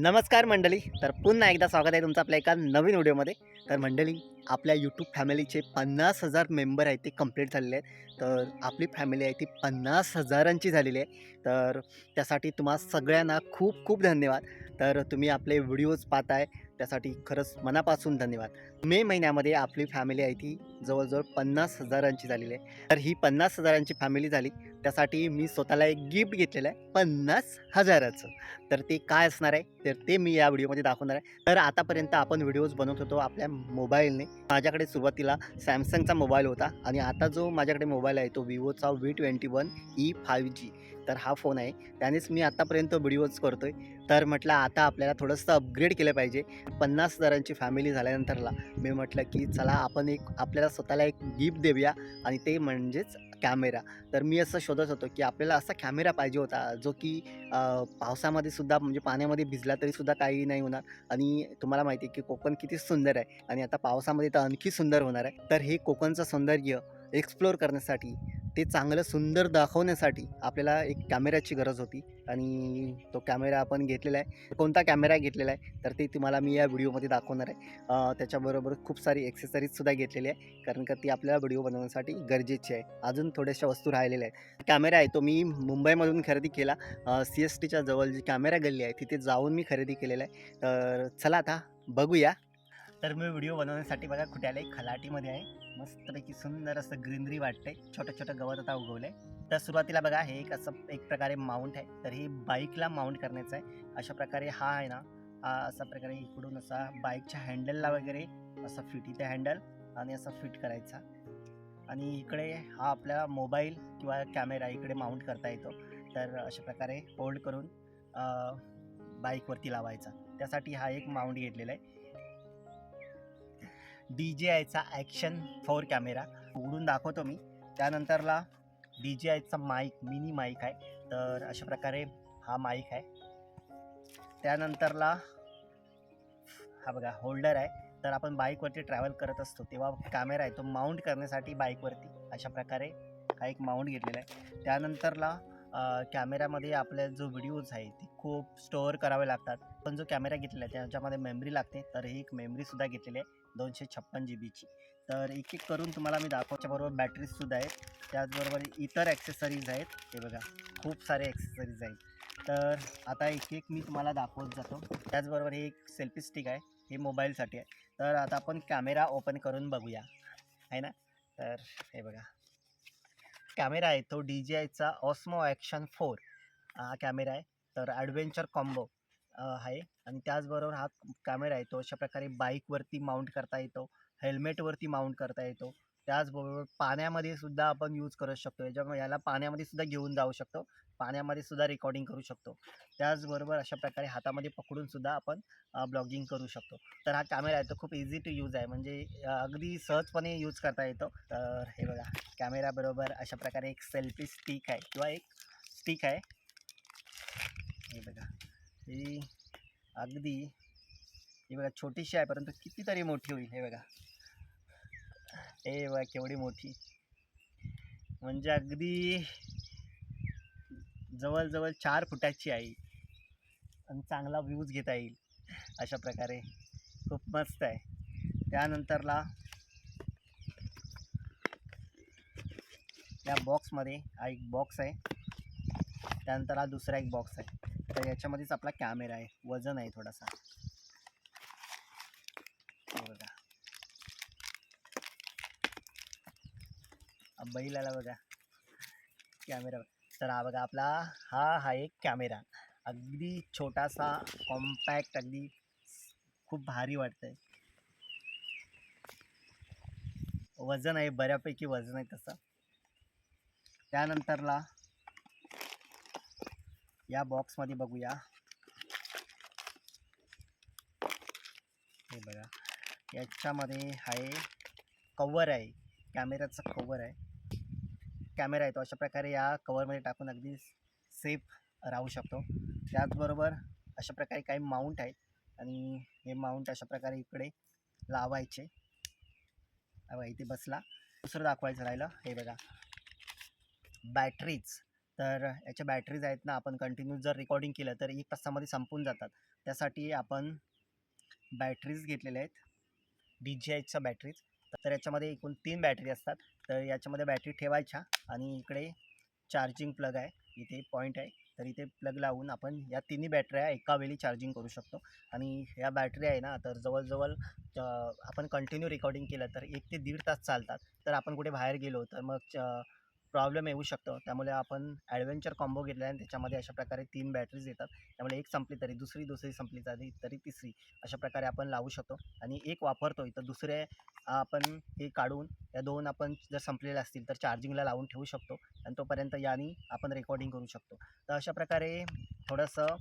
नमस्कार मंडळी. तर पुन्हा एकदा स्वागत आहे तुमचं आपल्या एका नवीन व्हिडिओमध्ये. तर मंडळी, आपल्या यूट्यूब फॅमिलीचे 50,000 मेंबर आहेत ते कंप्लीट झालेले आहेत. तर आपली फॅमिली आहे ती 50,000ची झालेली आहे. तर त्यासाठी तुम्हा सगळ्यांना खूप खूप धन्यवाद. तर तुम्ही आपले व्हिडिओज पाहताय त्यासाठी खरंच मनापासून धन्यवाद. मे महिन्यामध्ये आपली फॅमिली आहे ती जवळजवळ 50,000ची झालेली आहे. तर ही 50,000ची फॅमिली झाली त्यासाठी मी स्वतःला एक गिफ्ट घेतलेलं आहे 50,000चं. तर ते काय असणार आहे तर ते मी या व्हिडिओमध्ये दाखवणार आहे. तर आतापर्यंत आपण व्हिडिओज बनवत होतो आपल्या मोबाईलने. माझ्याकडे सुरुवातीला सॅमसंगचा मोबाईल होता आणि आता जो माझ्याकडे मोबाईल आहे तो विवोचा V21e 5G. तर हा फोन आहे, त्यानेच मी आतापर्यंत व्हिडिओज करतोय. तर म्हटलं आता आपल्याला थोडंसं अपग्रेड केलं पाहिजे. 50,000ची फॅमिली झाल्यानंतरला मी म्हटलं की चला आपण आपल्याला स्वतःला एक गिफ्ट देऊया आणि ते म्हणजेच कॅमेरा. तर मी असं शोधत होतो की आपल्याला असा कॅमेरा पाहिजे होता जो की पावसामध्ये सुद्धा म्हणजे पाण्यामध्ये भिजला तरीसुद्धा काही नाही होणार. आणि तुम्हाला माहिती आहे की कोकण किती सुंदर आहे आणि आता पावसामध्ये तर आणखी सुंदर होणार आहे. तर हे कोकणचं सौंदर्य एक्सप्लोर करण्यासाठी, ते चांगलं सुंदर दाखवण्यासाठी आपल्याला एक कॅमेऱ्याची गरज होती आणि तो कॅमेरा आपण घेतलेला आहे. कोणता कॅमेरा घेतलेला आहे तर ते तुम्हाला मी या व्हिडिओमध्ये दाखवणार आहे. त्याच्याबरोबर खूप सारी एक्सेसरीजसुद्धा घेतलेली आहे, कारण का ती आपल्याला व्हिडिओ बनवण्यासाठी गरजेची आहे. अजून थोड्याशा वस्तू राहिलेल्या आहेत. कॅमेरा आहे तो मी मुंबईमधून खरेदी केला. CSTच्या जवळ जी कॅमेरा गल्ली आहे तिथे जाऊन मी खरेदी केलेला आहे. तर चला आता बघूया. तर मी व्हिडिओ बनवण्यासाठी बघा कुठे आले, खलाटीमध्ये आहे. मस्तपैकी सुंदर असं ग्रीनरी वाटते, छोटं छोटं गवत आता उगवलंय. तर सुरुवातीला बघा हे एक असं एक प्रकारे माउंट आहे. तर हे बाईकला माउंट करण्याचं आहे. अशा प्रकारे हा आहे ना, हा असा प्रकारे इकडून असा बाईकच्या हँडलला वगैरे असं फिट, इथे हँडल आणि असं फिट करायचा आणि इकडे हा आपला मोबाईल किंवा कॅमेरा इकडे माउंट करता येतो. तर अशा प्रकारे होल्ड करून बाईकवरती लावायचा. त्यासाठी हा एक माउंट घेतलेला आहे. DJIचा ॲक्शन 4 कॅमेरा उघडून दाखवतो मी. त्यानंतरला DJIचा माईक, मिनी माईक आहे. तर अशा प्रकारे हा माईक आहे. त्यानंतरला हा बघा होल्डर आहे. तर आपण बाईकवरती ट्रॅव्हल करत असतो तेव्हा कॅमेरा आहे तो माउंट करण्यासाठी बाईकवरती अशा प्रकारे हा एक माउंट घेतलेला आहे. त्यानंतरला कॅमेऱ्यामध्ये आपल्या जो व्हिडिओज आहे ते खूप स्टोअर करावे लागतात. पण जो कॅमेरा घेतलेला आहे त्याच्यामध्ये मेमरी लागते. तर ही एक मेमरीसुद्धा घेतलेली आहे 256 GBची. तर एक एक करून तुम्हाला मी दाखवच्याबरोबर बॅटरीजसुद्धा आहेत. त्याचबरोबर इतर ॲक्सेसरीज आहेत. हे बघा खूप सारे ॲक्सेसरीज आहेत. तर आता एक एक मी तुम्हाला दाखवत जातो. त्याचबरोबर हे एक सेल्फी स्टिक आहे, हे मोबाईलसाठी आहे. तर आता आपण कॅमेरा ओपन करून बघूया, आहे ना. तर हे बघा कॅमेरा आहे तो DJIचा ऑस्मो ॲक्शन 4 हा कॅमेरा आहे. तर ॲडव्हेंचर कॉम्बो आहे आणि त्याचबरोबर हा कॅमेरा आहे तो अशा प्रकारे बाईकवरती माउंट करता येतो, हेल्मेटवरती माउंट करता येतो. त्याचबरोबर पाण्यामध्ये सुद्धा आपण यूज करू शकतो. याच्यामुळे याला पाण्यामध्ये सुद्धा घेऊन जाऊ शकतो, पाण्यामध्ये सुद्धा रेकॉर्डिंग करू शकतो. त्याचबरोबर अशा प्रकारे हातामध्ये पकडून सुद्धा आपण ब्लॉगिंग करू शकतो. तर हा कॅमेरा आहे तो खूप इझी टू यूज आहे, म्हणजे अगदी सहजपणे यूज करता येतो. तर हे बघा कॅमेराबरोबर अशा प्रकारे एक सेल्फी स्टिक आहे किंवा एक स्टिक आहे. हे बघा ही अगदी, हे बघा छोटीशी आहे परंतु कितीतरी मोठी होईल. हे बघा, हे बघा केवढी मोठी, म्हणजे अगदी जवळजवळ 4 फुटाची आहे आणि चांगला व्ह्यूज घेता येईल अशा प्रकारे. खूप मस्त आहे. त्यानंतरला या बॉक्समध्ये हा एक बॉक्स आहे. त्यानंतर हा दुसरा एक बॉक्स आहे. तर याच्यामध्येच आपला कॅमेरा आहे, वजन आहे थोडासा. हे बघा बैल आला बघा कॅमेरा. तर हा बघा आपला हा एक कॅमेरा अगदी छोटासा, कॉम्पॅक्ट, अगदी खूप भारी वाटतंय. वजन आहे, बऱ्यापैकी वजन आहे तसं. त्यानंतरला या बॉक्समध्ये बघूया. हे बघा याच्यामध्ये आहे कवर आहे, कॅमेऱ्याचं कवर आहे. कॅमेरा आहे तो अशा प्रकारे या कवरमध्ये टाकून अगदी सेफ राहू शकतो. त्याचबरोबर अशा प्रकारे काही माउंट आहेत आणि हे माउंट अशा प्रकारे इकडे लावायचे. इथे बसला. दुसरं दाखवायचं राहिलं, हे बघा बॅटरीज. तर याच्या बॅटरीज आहेत ना, आपण कंटिन्यू जर रेकॉर्डिंग केलं तर 1 तासामध्ये संपून जातात. त्यासाठी आपण बॅटरीज घेतलेल्या आहेत, DJIच्या बॅटरीज. तर याच्यामध्ये एकूण 3 बॅटरी असतात. तर याच्यामध्ये बॅटरी ठेवायच्या आणि इकडे चार्जिंग प्लग आहे, इथे पॉईंट आहे. तर इथे प्लग लावून आपण या तिन्ही बॅटऱ्या एका वेळी चार्जिंग करू शकतो. आणि ह्या बॅटरी आहे ना, तर जवळजवळ आपण कंटिन्यू रेकॉर्डिंग केलं तर 1 ते 1.5 तास चालतात. तर आपण कुठे बाहेर गेलो तर मग प्रॉब्लेम येऊ शकतो. त्यामुळे आपण ॲडव्हेंचर कॉम्बो घेतला आहे आणि त्याच्यामध्ये अशा प्रकारे 3 बॅटरीज येतात. त्यामुळे एक संपली तरी दुसरी, दुसरी संपली तरी तिसरी, अशा प्रकारे आपण लावू शकतो. आणि एक वापरतोय तर दुसरे आपण हे काढून या 2 आपण जर संपलेल्या असतील तर चार्जिंगला लावून ठेवू शकतो आणि तोपर्यंत याने आपण रेकॉर्डिंग करू शकतो. तर अशा प्रकारे थोडंसं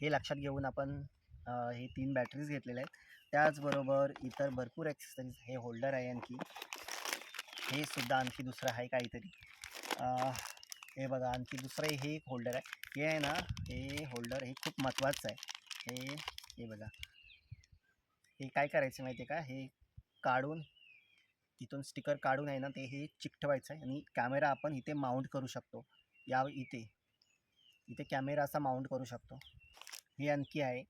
हे लक्षात घेऊन आपण हे 3 बॅटरीज घेतलेल्या आहेत. त्याचबरोबर इतर भरपूर ॲक्सेसरीज, हे होल्डर आहे आणखी, हे सुद्धा आणखी दुसरं आहे काहीतरी. हे बघा आणखी दुसरं हे एक होल्डर आहे. हे आहे ना, हे होल्डर हे खूप महत्त्वाचं आहे. हे बघा, हे काय करायचं माहिती आहे का, हे काढून तिथून स्टिकर काढून आहे ना, ते हे चिकटवायचं आहे आणि कॅमेरा आपण इथे माउंट करू शकतो. इथे कॅमेरा असा माउंट करू शकतो. हे आणखी आहे,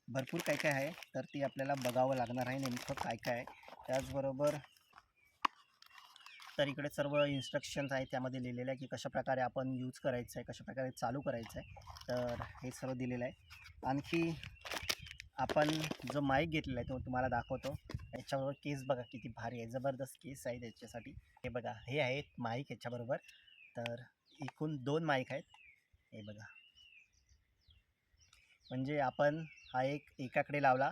भरपूर काय काय आहे, तर ते आपल्याला बघावं लागणार आहे नेमकं काय काय आहे. त्याचबरोबर तर इकडे सर्व इन्स्ट्रक्शन्स आहेत, त्यामध्ये लिहिलेलं आहे की कशाप्रकारे आपण यूज करायचं आहे, कशाप्रकारे चालू करायचं आहे. तर हे सर्व दिलेलं आहे. आणखी आपण जो माईक घेतलेला आहे तो तुम्हाला दाखवतो. याच्याबरोबर केस बघा किती भारी आहे, जबरदस्त केस आहे त्याच्यासाठी. हे बघा, हे आहेत माईक याच्याबरोबर. तर एकूण 2 माईक आहेत. हे बघा, म्हणजे आपण हा एकाकडे लावला,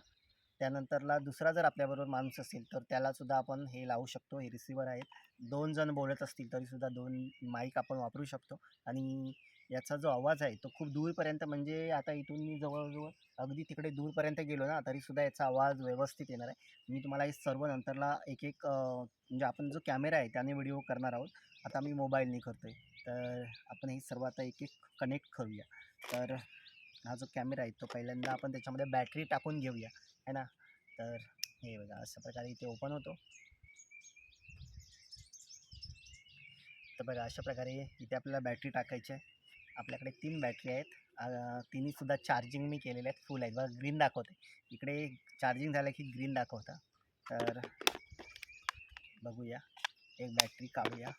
त्यानंतरला दुसरा जर आपल्याबरोबर माणूस असेल तर त्यालासुद्धा आपण हे लावू शकतो. हे रिसिव्हर आहेत. 2 जण बोलत असतील तरीसुद्धा 2 माईक आपण वापरू शकतो. आणि याचा जो आवाज आहे तो खूप दूरपर्यंत, म्हणजे आता इथून मी जवळजवळ अगदी तिकडे दूरपर्यंत गेलो ना, तरीसुद्धा याचा आवाज व्यवस्थित येणार आहे. मी तुम्हाला हे सर्व नंतरला एक म्हणजे आपण जो कॅमेरा आहे त्याने व्हिडिओ करणार आहोत. आता मी मोबाईलने करतो आहे. तर आपण हे सर्व आता एक कनेक्ट करूया. तर हा जो कॅमेरा आहे तो पहिल्यांदा आपण त्याच्यामध्ये बॅटरी टाकून घेऊया, है ना. तर हे बघा, अशा प्रकारे इथे ओपन होतो. तर बघा, अशा प्रकारे इथे आपल्याला बॅटरी टाकायची आहे. आपल्याकडे 3 बॅटरी आहेत. तिन्हीसुद्धा चार्जिंग मी केलेले आहेत, फुल आहेत. बघा, ग्रीन दाखवते. इकडे चार्जिंग झालं की ग्रीन दाखवतं. तर बघूया, एक बॅटरी काढूया.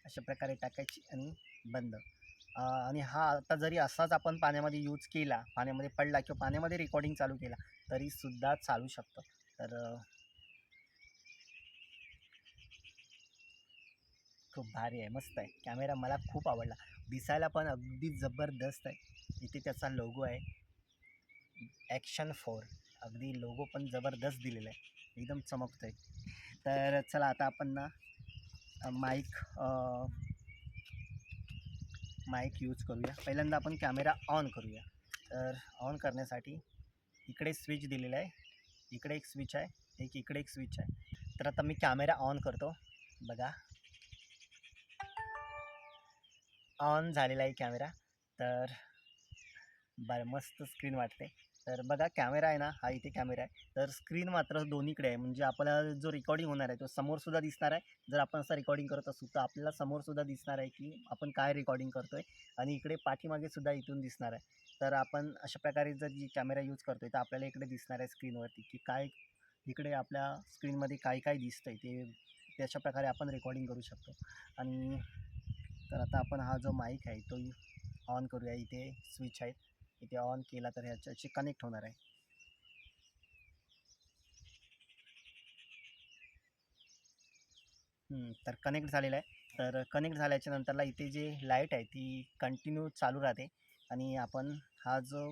अशा प्रकारे टाकायची आणि बंद. आणि हा आता जरी असाच आपण पाण्यामध्ये यूज केला, पाण्यामध्ये पडला किंवा पाण्यामध्ये रेकॉर्डिंग चालू केला तरीसुद्धा चालू शकतं. तर खूप भारी आहे, मस्त आहे. कॅमेरा मला खूप आवडला. दिसायला पण अगदी जबरदस्त आहे. इथे त्याचा लोगो आहे, ॲक्शन 4. अगदी लोगो पण जबरदस्त दिलेला आहे, एकदम चमकतोय. तर चला आता आपण ना माईक यूज करूया. पहिल्यांदा आपण कॅमेरा ऑन करूया. तर ऑन करण्यासाठी इकडे स्विच दिलेला आहे, इकडे एक स्विच आहे, इकडे एक स्विच आहे. तर आता मी कॅमेरा ऑन करतो. बघा, ऑन झालेला आहे कॅमेरा. तर बरं, मस्त स्क्रीन वाटते. तर बघा, कॅमेरा आहे ना, हा इथे कॅमेरा आहे. तर स्क्रीन मात्र दोन्हीकडे आहे, म्हणजे आपल्याला जो रेकॉर्डिंग होणार आहे तो समोरसुद्धा दिसणार आहे. जर आपण असं रेकॉर्डिंग करत असू तर आपल्याला समोरसुद्धा दिसणार आहे की आपण काय रेकॉर्डिंग करतो आहे. आणि इकडे पाठीमागेसुद्धा इथून दिसणार आहे. तर आपण अशा प्रकारे जर जी कॅमेरा यूज करतो आहे तर आपल्याला इकडे दिसणार आहे स्क्रीनवरती की काय, इकडे आपल्या स्क्रीनमध्ये काय काय दिसतं आहे ते, त्याच्या प्रकारे आपण रेकॉर्डिंग करू शकतो. आणि तर आता आपण हा जो माईक आहे तो ऑन करूया. इथे स्विच आहे, इथे ऑन केला तर ह्याच्याशी कनेक्ट होणार आहे. तर कनेक्ट झालेलं आहे. तर कनेक्ट झाल्याच्या नंतरला इथे जे लाईट आहे ती कंटिन्यू चालू राहते. आणि आपण हा जो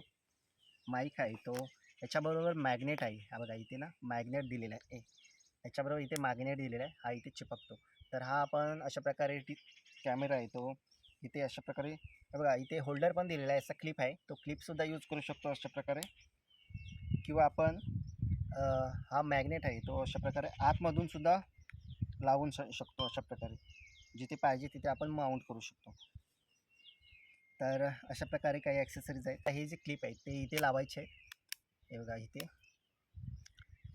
माईक आहे तो याच्याबरोबर मॅग्नेट आहे. हा बघा, इथे ना मॅग्नेट दिलेला आहे. याच्याबरोबर इथे मॅग्नेट दिलेला आहे, हा इथे चिपकतो. तर हा आपण अशा प्रकारे कॅमेरा आहे तो इथे अशा प्रकारे, हे बघा इथे होल्डर पण दिलेला आहे, असा क्लिप आहे, तो क्लिपसुद्धा यूज करू शकतो अशा प्रकारे. किंवा आपण हा मॅग्नेट आहे तो अशा प्रकारे आतमधून सुद्धा लावून शकतो. अशा प्रकारे जिथे पाहिजे तिथे आपण माउंट करू शकतो. तर अशा प्रकारे काही ॲक्सेसरीज आहेत. हे जे क्लिप आहेत ते इथे लावायचे आहे. हे बघा,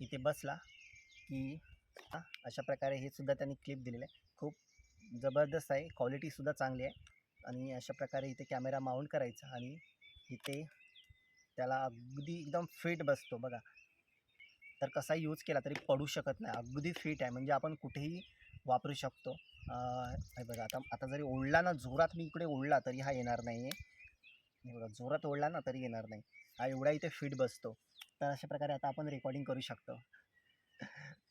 इथे बसला की अशा प्रकारे हे सुद्धा त्यांनी क्लिप दिलेलं आहे. खूप जबरदस्त आहे, क्वालिटीसुद्धा चांगली आहे. आणि अशा प्रकारे इथे कॅमेरा माउंट करायचा आणि इथे त्याला अगदी एकदम फिट बसतो बघा. तर कसा यूज केला तरी पडू शकत नाही, अगदी फिट आहे, म्हणजे आपण कुठेही वापरू शकतो. हे बघा, आता आता जरी ओढला ना, जोरात मी इकडे ओढला तरी हा येणार नाही आहे. बघा, जोरात ओढला ना तरी येणार नाही, हा एवढा इथे फिट बसतो. तर अशा प्रकारे आता आपण रेकॉर्डिंग करू शकतो.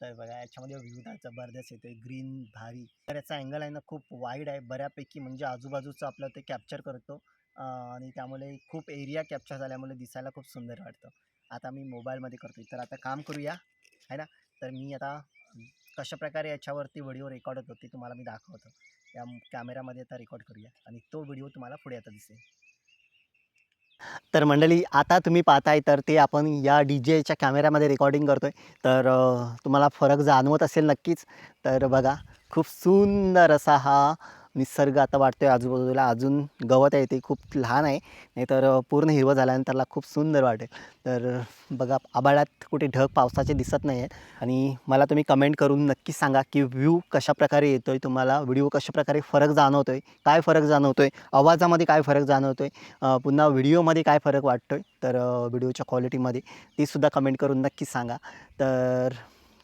तर बघा, याच्यामध्ये व्ह्यू ना जबरदस्त येतोय, ग्रीन भारी. तर याचा अँगल आहे ना खूप वाईड आहे बऱ्यापैकी, म्हणजे आजूबाजूचं आपलं ते कॅप्चर करतो. आणि त्यामुळे खूप एरिया कॅप्चर झाल्यामुळे दिसायला खूप सुंदर वाटतं. आता मी मोबाईलमध्ये करतोय, तर आता काम करूया आहे ना. तर मी आता कशाप्रकारे याच्यावरती व्हिडिओ रेकॉर्ड होतो ते तुम्हाला मी दाखवतो. या कॅमेरामध्ये आता रेकॉर्ड करूया आणि तो व्हिडिओ तुम्हाला पुढे आता दिसेल. तर मंडळी, आता तुम्ही पाहताय तर ते आपण या डी-जेच्या कॅमेऱ्यामध्ये रेकॉर्डिंग करतोय. तर तुम्हाला फरक जाणवत असेल नक्कीच. तर बघा, खूप सुंदर असा हा निसर्ग आता वाटतोय आजूबाजूला. अजून गवत आहे ते खूप लहान आहे, नाहीतर पूर्ण हिरवं झाल्यानंतरला खूप सुंदर वाटेल. तर बघा, आभाळात कुठे ढग पावसाचे दिसत नाही आहेत. आणि मला तुम्ही कमेंट करून नक्की सांगा की व्ह्यू कशाप्रकारे येतोय, तुम्हाला व्हिडिओ कशाप्रकारे फरक जाणवतोय, काय फरक जाणवतोय, आवाजामध्ये काय फरक जाणवतोय, पुन्हा व्हिडिओमध्ये काय फरक वाटतोय. तर व्हिडिओच्या क्वालिटीमध्ये ती सुद्धा कमेंट करून नक्की सांगा. तर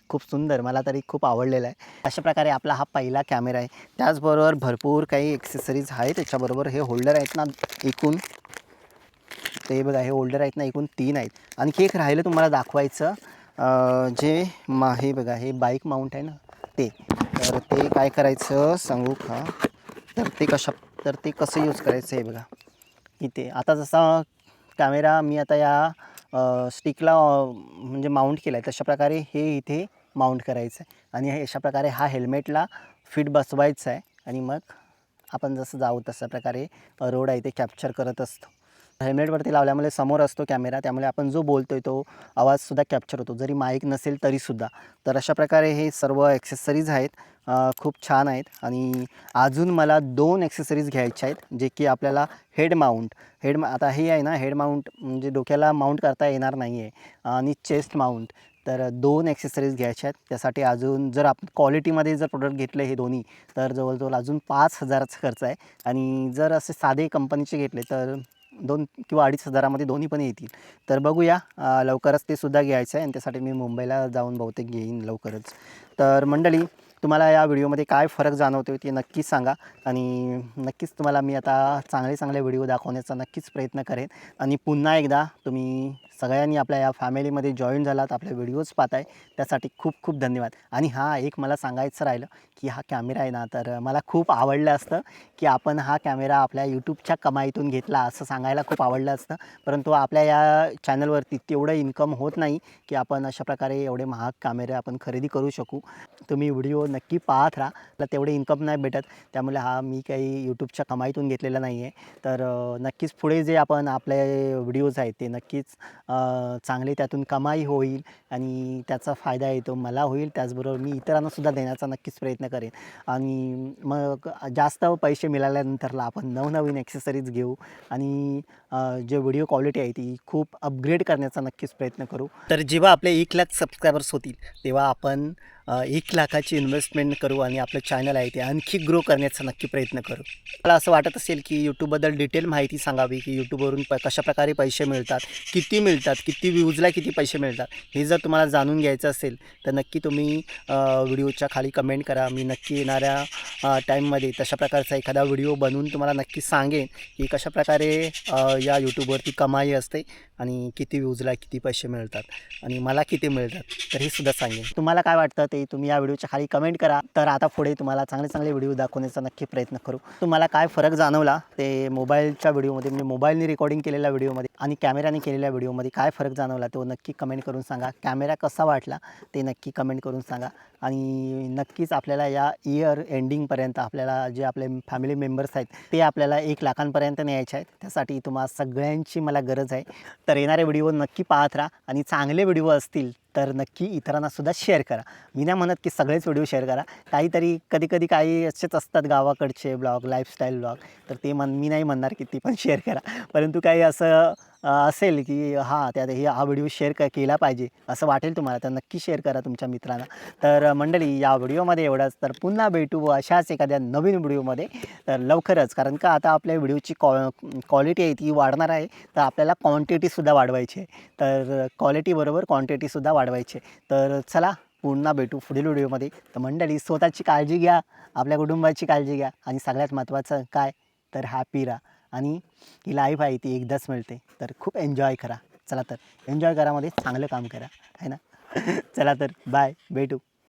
खूप सुंदर, मला तरी खूप आवडलेला आहे. अशा प्रकारे आपला हा पहिला कॅमेरा आहे. त्याचबरोबर भरपूर काही एक्सेसरीज आहेत त्याच्याबरोबर. हे होल्डर आहेत ना एकूण, ते बघा, हे होल्डर आहेत ना एकूण 3 आहेत. आणखी एक राहिलं तुम्हाला दाखवायचं, जे हे बघा, हे बाईक माउंट आहे ना ते. तर ते काय करायचं सांगू का? तर ते कसं यूज करायचं आहे बघा. इथे आता जसा कॅमेरा मी आता या स्टिकला म्हणजे माउंट केला आहे, तशा प्रकारे हे इथे माउंट करायचं आहे आणि हे अशा प्रकारे हा हेल्मेटला फिट बसवायचा आहे. आणि मग आपण जसं जाऊ तशा प्रकारे रोड आहे ते कॅप्चर करत असतो. हेल्मेटवरती लावल्यामुळे समोर असतो कॅमेरा, त्यामुळे आपण जो बोलतोय तो आवाजसुद्धा कॅप्चर होतो, जरी माईक नसेल तरीसुद्धा. तर अशा प्रकारे हे सर्व ॲक्सेसरीज आहेत, खूप छान आहेत. आणि अजून मला 2 ॲक्सेसरीज घ्यायच्या आहेत, जे की आपल्याला आता हे आहे ना, हेड माउंट म्हणजे डोक्याला माउंट करता येणार नाही आहे, आणि चेस्ट माउंट. तर 2 ॲक्सेसरीज घ्यायच्या आहेत. त्यासाठी अजून जर आपण क्वालिटीमध्ये जर प्रोडक्ट घेतले हे दोन्ही, तर जवळजवळ अजून 5,000चा खर्च आहे. आणि जर असे साधे कंपनीचे घेतले तर 2 किंवा 2,500मध्ये दोन्ही पण येतील. तर बघूया, लवकरच ते सुद्धा घ्यायचं आहे आणि त्यासाठी मी मुंबईला जाऊन बहुतेक घेईन लवकरच. तर मंडळी, तुम्हाला या व्हिडिओमध्ये काय फरक जाणवतो ते नक्कीच सांगा. आणि नक्कीच तुम्हाला मी आता चांगले चांगले व्हिडिओ दाखवण्याचा नक्कीच प्रयत्न करेन. आणि पुन्हा एकदा तुम्ही सगळ्यांनी आपल्या या फॅमिलीमध्ये जॉईन झालात, आपले व्हिडिओज पाहताय, त्यासाठी खूप खूप धन्यवाद. आणि हां, एक मला सांगायचं राहिलं की हा कॅमेरा आहे ना, तर मला खूप आवडलं असतं की आपण हा कॅमेरा आपल्या यूट्यूबच्या कमाईतून घेतला असं सांगायला खूप आवडलं असतं. परंतु आपल्या या चॅनलवरती तेवढं इन्कम होत नाही की आपण अशा प्रकारे एवढे महाग कॅमेरे आपण खरेदी करू शकू. तुम्ही व्हिडिओ नक्की पाहत राहा, मला तेवढे इन्कम नाही भेटत, त्यामुळे हा मी काही यूट्यूबच्या कमाईतून घेतलेला नाही आहे. तर नक्कीच पुढे जे आपण आपले व्हिडिओज आहेत ते नक्कीच चांगले त्यातून कमाई होईल आणि त्याचा फायदा येतो मला होईल, त्याचबरोबर मी इतरांनासुद्धा देण्याचा नक्कीच प्रयत्न करेन. आणि मग जास्त पैसे मिळाल्यानंतरला आपण नवनवीन ॲक्सेसरीज घेऊ आणि जे व्हिडिओ क्वालिटी आहे ती खूप अपग्रेड करण्याचा नक्कीच प्रयत्न करू. तर जेव्हा आपले 1,00,000 सबस्क्रायबर्स होतील तेव्हा आपण 1,00,000ची इन्व्हेस्टमेंट करू आणि आपलं चॅनल आहे ते आणखी ग्रो करण्याचा नक्की प्रयत्न करू. मला असं वाटत असेल की यूट्यूबबद्दल डिटेल माहिती सांगावी, की यूट्यूबवरून कशाप्रकारे पैसे मिळतात, किती व्ह्यूजला किती पैसे मिळतात, हे जर तुम्हाला जाणून घ्यायचं असेल तर नक्की तुम्ही व्हिडिओच्या खाली कमेंट करा. मी नक्की येणाऱ्या टाईममध्ये तशा प्रकारचा एखादा व्हिडिओ बनवून तुम्हाला नक्की सांगेन की कशाप्रकारे या यूट्यूबवरती कमाई असते आणि किती व्ह्यूजला किती पैसे मिळतात आणि मला किती मिळतात, तर हे सुद्धा सांगेन. तुम्हाला काय वाटतं ते तुम्ही या व्हिडिओच्या खाली कमेंट करा. तर आता पुढे तुम्हाला चांगले चांगले व्हिडिओ दाखवण्याचा नक्की प्रयत्न करू. तुम्हाला काय फरक जाणवला ते मोबाईलच्या व्हिडिओमध्ये, म्हणजे मोबाईलने रेकॉर्डिंग केलेल्या व्हिडिओमध्ये आणि कॅमेराने केलेल्या व्हिडिओमध्ये काय फरक जाणवला तो नक्की कमेंट करून सांगा. कॅमेरा कसा वाटला ते नक्की कमेंट करून सांगा. आणि नक्कीच आपल्याला या इयर एंडिंगपर्यंत आपल्याला जे आपले फॅमिली मेंबर्स आहेत ते आपल्याला 1,00,000पर्यंत न्यायचे आहेत. त्यासाठी तुम्हा सगळ्यांची मला गरज आहे. तर येणारे व्हिडिओ नक्की पाहत राहा आणि चांगले व्हिडिओ असतील तर नक्की इतरांनासुद्धा शेअर करा. मी नाही म्हणत की सगळेच व्हिडिओ शेअर करा, काहीतरी कधी काही असेच असतात गावाकडचे ब्लॉग, लाईफस्टाईल ब्लॉग, तर ते मी नाही म्हणणार की ती पण शेअर करा. परंतु काही असं असेल की हां त्यात हा व्हिडिओ शेअर केला पाहिजे असं वाटेल तुम्हाला तर नक्की शेअर करा तुमच्या मित्रांना. तर मंडळी या व्हिडिओमध्ये एवढंच. तर पुन्हा भेटू अशाच एखाद्या नवीन व्हिडिओमध्ये. तर लवकरच कारण का आता आपल्या व्हिडिओची क्वालिटी आहे ती वाढणार आहे. तर आपल्याला क्वांटिटीसुद्धा वाढवायची आहे. तर क्वालिटीबरोबर क्वांटिटीसुद्धा वाढवायची आहे. तर चला पुन्हा भेटू पुढील व्हिडिओमध्ये. तर मंडळी स्वतःची काळजी घ्या, आपल्या कुटुंबाची काळजी घ्या आणि सगळ्यात महत्त्वाचं काय तर हॅपी राहा. आणि ही लाईफ आहे ती एकदाच मिळते. तर खूप एन्जॉय करा. चला तर एन्जॉय करामध्ये चांगलं काम करा, आहे ना. चला तर बाय, भेटू.